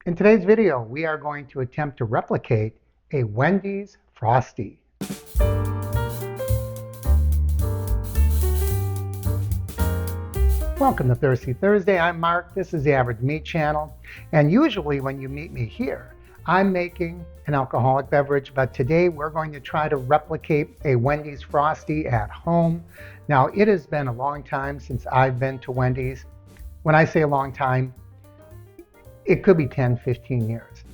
In today's video, we are going to attempt to replicate a Wendy's Frosty. Welcome to Thirsty Thursday. I'm Mark. This is the Average Meat Channel. And usually when you meet me here, I'm making an alcoholic beverage, but today we're going to try to replicate a Wendy's Frosty at home. Now, it has been a long time since I've been to Wendy's. When I say a long time, it could be 10, 15 years.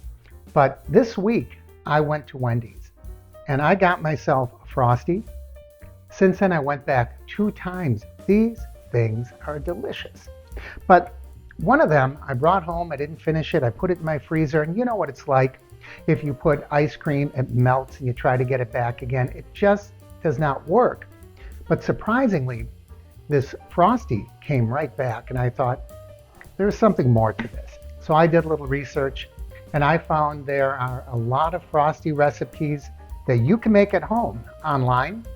But this week, I went to Wendy's and I got myself a Frosty. Since then, I went back 2 times. These things are delicious. But one of them I brought home. I didn't finish it. I put it in my freezer. And you know what it's like. If you put ice cream, it melts and you try to get it back again. It just does not work. But surprisingly, this Frosty came right back. And I thought, there's something more to this. So I did a little research and I found there are a lot of Frosty recipes that you can make at home online.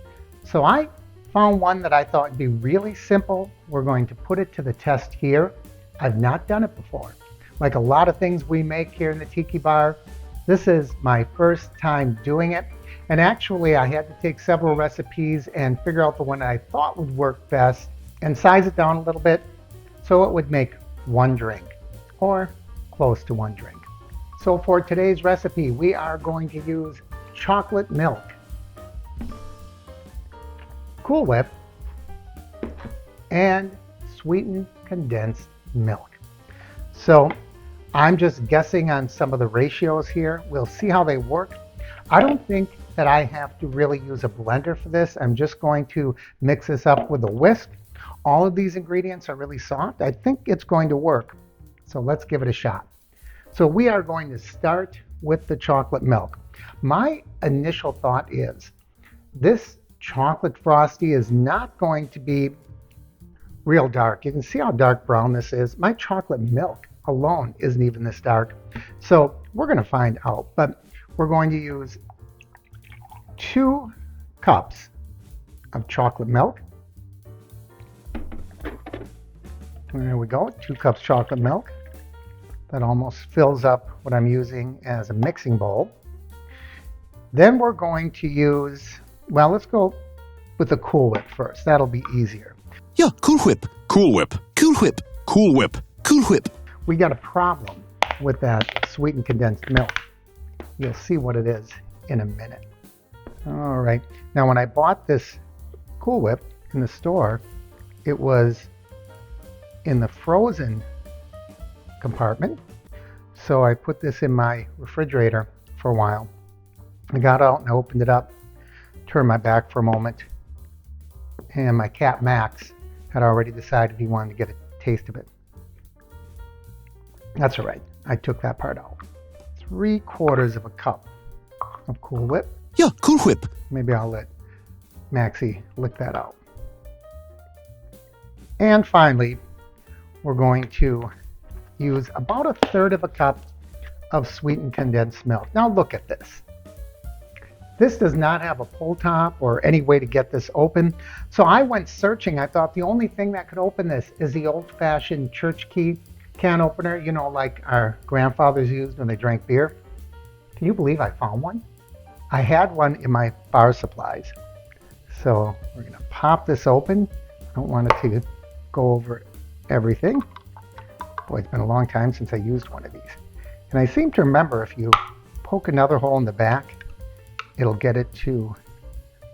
So I found one that I thought would be really simple. We're going to put it to the test here. I've not done it before. Like a lot of things we make here in the Tiki Bar, this is my first time doing it. And actually I had to take several recipes and figure out the one I thought would work best and size it down a little bit so it would make one drink or close to one drink. So for today's recipe, we are going to use chocolate milk, Cool Whip, and sweetened condensed milk. So I'm just guessing on some of the ratios here. We'll see how they work. I don't think that I have to really use a blender for this. I'm just going to mix this up with a whisk. All of these ingredients are really soft. I think it's going to work. So let's give it a shot. So we are going to start with the chocolate milk. My initial thought is this chocolate Frosty is not going to be real dark. You can see how dark brown this is. My chocolate milk alone isn't even this dark. So we're going to find out. But we're going to use 2 cups of chocolate milk. There we go, 2 cups chocolate milk. That almost fills up what I'm using as a mixing bowl. Then we're going to use, well, let's go with the Cool Whip first. That'll be easier. Yeah, Cool Whip. Cool Whip. Cool Whip. Cool Whip. Cool Whip. We got a problem with that sweetened condensed milk. You'll see what it is in a minute. All right. Now, when I bought this Cool Whip in the store, it was in the frozen compartment. So I put this in my refrigerator for a while. I got out and I opened it up, turned my back for a moment, and my cat Max had already decided he wanted to get a taste of it. That's all right. I took that part out. 3/4 of a cup of Cool Whip. Yeah, Cool Whip. Maybe I'll let Maxie lick that out. And finally, we're going to use about 1/3 of a cup of sweetened condensed milk. Now look at this. This does not have a pull top or any way to get this open. So I went searching. I thought the only thing that could open this is the old-fashioned church key can opener, you know, like our grandfathers used when they drank beer. Can you believe I found one? I had one in my bar supplies. So we're going to pop this open. I don't want it to go over everything. Boy, it's been a long time since I used one of these. And I seem to remember if you poke another hole in the back, it'll get it to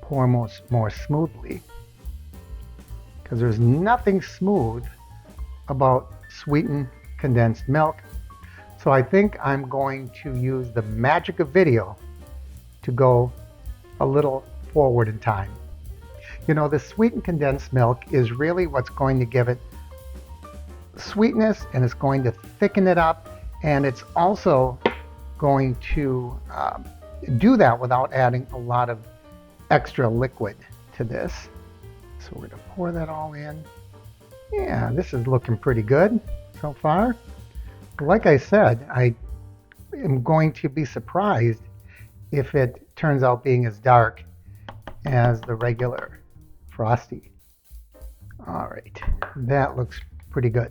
pour more smoothly. Because there's nothing smooth about sweetened condensed milk. So I think I'm going to use the magic of video to go a little forward in time. You know, the sweetened condensed milk is really what's going to give it sweetness, and it's going to thicken it up, and it's also going to do that without adding a lot of extra liquid to this. So we're going to pour that all in. Yeah, this is looking pretty good so far. Like I said, I am going to be surprised if it turns out being as dark as the regular Frosty. All right, that looks pretty good.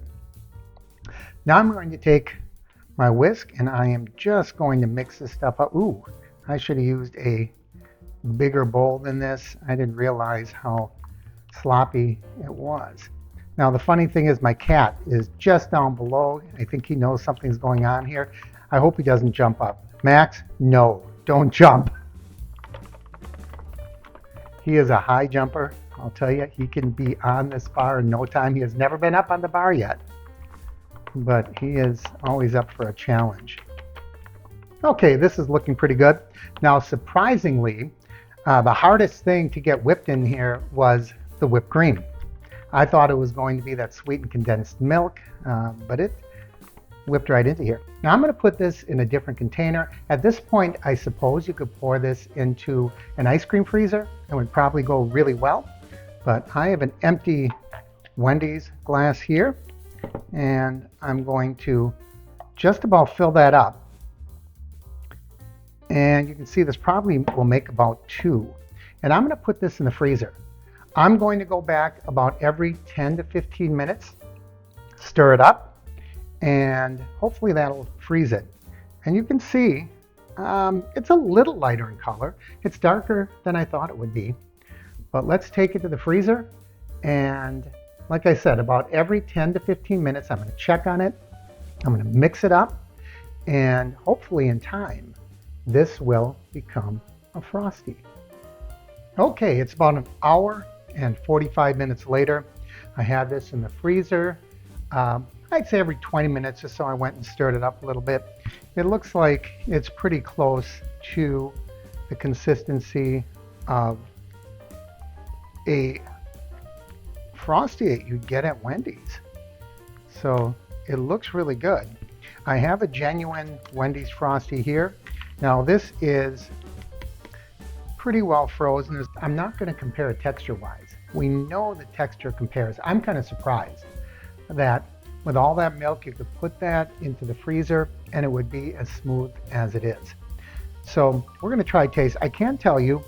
Now I'm going to take my whisk, and I am just going to mix this stuff up. Ooh, I should have used a bigger bowl than this. I didn't realize how sloppy it was. Now the funny thing is my cat is just down below. I think he knows something's going on here. I hope he doesn't jump up. Max, no, don't jump. He is a high jumper. I'll tell you, he can be on this bar in no time. He has never been up on the bar yet, but he is always up for a challenge. Okay, this is looking pretty good. Now, surprisingly, the hardest thing to get whipped in here was the whipped cream. I thought it was going to be that sweetened condensed milk, but it whipped right into here. Now I'm going to put this in a different container. At this point, I suppose you could pour this into an ice cream freezer. It would probably go really well, but I have an empty Wendy's glass here, and I'm going to just about fill that up. And you can see this probably will make about 2. And I'm going to put this in the freezer. I'm going to go back about every 10 to 15 minutes, stir it up, and hopefully that'll freeze it. And you can see it's a little lighter in color. It's darker than I thought it would be. But let's take it to the freezer, and like I said, about every 10 to 15 minutes I'm going to check on it. I'm going to mix it up, and hopefully in time this will become a Frosty. Okay, it's about an hour and 45 minutes later. I had this in the freezer. I'd say every 20 minutes or so I went and stirred it up a little bit. It looks like it's pretty close to the consistency of a Frosty that you'd get at Wendy's. So it looks really good. I have a genuine Wendy's Frosty here. Now this is pretty well frozen. I'm not going to compare it texture-wise. We know the texture compares. I'm kind of surprised that with all that milk, you could put that into the freezer and it would be as smooth as it is. So we're going to try taste. I can tell you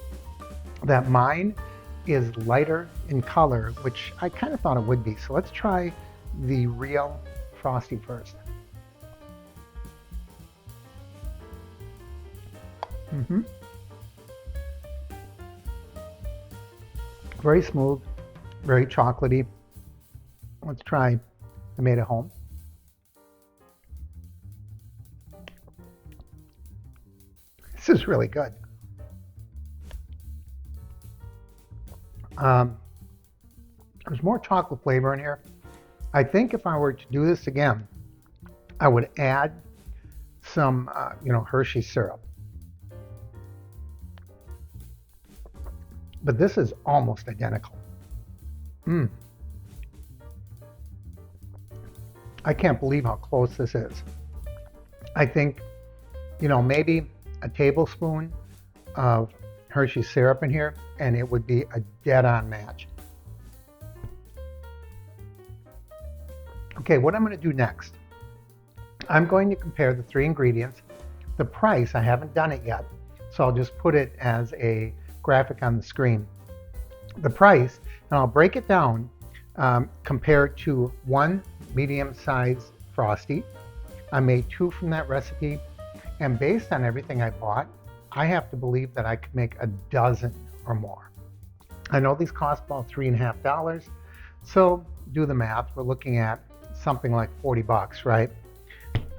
that mine is lighter in color, which I kind of thought it would be. So let's try the real Frosty first. Very smooth, very chocolatey. Let's try I made it home. This is really good. There's more chocolate flavor in here. I think if I were to do this again, I would add some, Hershey syrup. But this is almost identical. I can't believe how close this is. I think, maybe a tablespoon of Hershey syrup in here and it would be a dead-on match. Okay, what I'm going to do next, I'm going to compare the 3 ingredients. The price, I haven't done it yet, so I'll just put it as a graphic on the screen. The price, and I'll break it down compared to 1 medium-sized Frosty. I made 2 from that recipe, and based on everything I bought, I have to believe that I could make a dozen or more. I know these cost about $3.50, so do the math. We're looking at something like 40 bucks, right?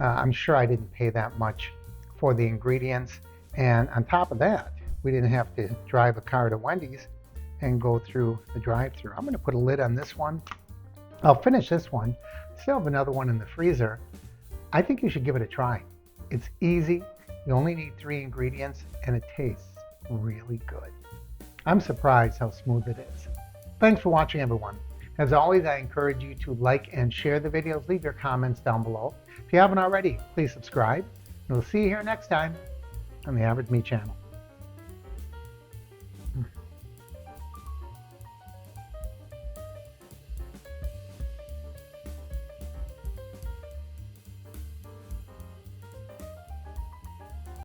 I'm sure I didn't pay that much for the ingredients, and on top of that, we didn't have to drive a car to Wendy's and go through the drive-thru. I'm going to put a lid on this one. I'll finish this one. Still have another one in the freezer. I think you should give it a try. It's easy. You only need 3 ingredients and it tastes really good. I'm surprised how smooth it is. Thanks for watching, everyone. As always, I encourage you to like and share the videos. Leave your comments down below. If you haven't already, please subscribe. And we'll see you here next time on the Average Meat Channel.